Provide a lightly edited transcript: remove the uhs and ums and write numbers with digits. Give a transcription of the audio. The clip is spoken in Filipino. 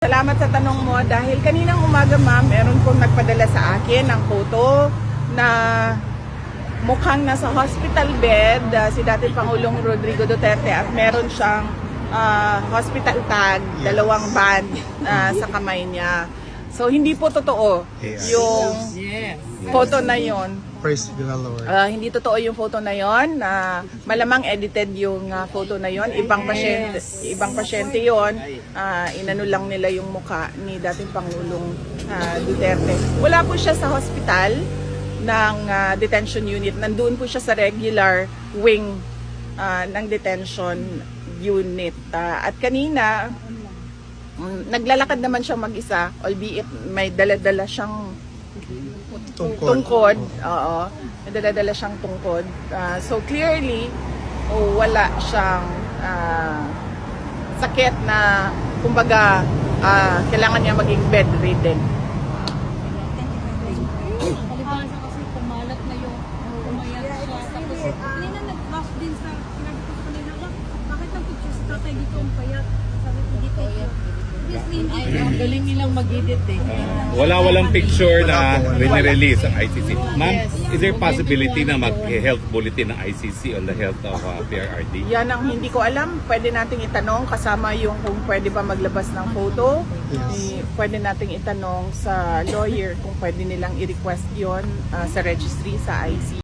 Salamat sa tanong mo dahil kaninang umaga ma'am, meron pong nagpadala sa akin ng photo na mukhang nasa hospital bed si dating Pangulong Rodrigo Duterte at meron siyang hospital tag, dalawang band sa kamay niya. So hindi po totoo yung photo na yon. Praise be the Lord. Hindi totoo yung photo na yon. Malamang edited yung photo na yon. Ibang pasyente yon. Inano lang nila yung mukha ni dating Pangulong Duterte. Wala po siya sa hospital ng detention unit. Nandun po siya sa regular wing ng detention unit. At kanina, naglalakad naman siya mag-isa, albeit may dala-dala siyang tungkod. Oo, may dala-dala siyang tungkod. So clearly, wala siyang sakit na, kumbaga, kailangan niya maging bedridden. Palibasa kasi kumalat na yung umayat siya. Tapos, kanina nag-flash din sa sinabi ko kanina, bakit nag-picture sa tatay dito ang payat? Sabi ko dito. Obviously, hindi. Ang galing nilang mag-edit eh. Walang picture na release ang ICC. Ma'am, is there possibility na mag-health bulletin ng ICC on the health of PRRD? Yan ang hindi ko alam. Pwede nating itanong kasama yung kung pwede ba maglabas ng photo. Pwede nating itanong sa lawyer kung pwede nilang i-request yon sa registry sa ICC.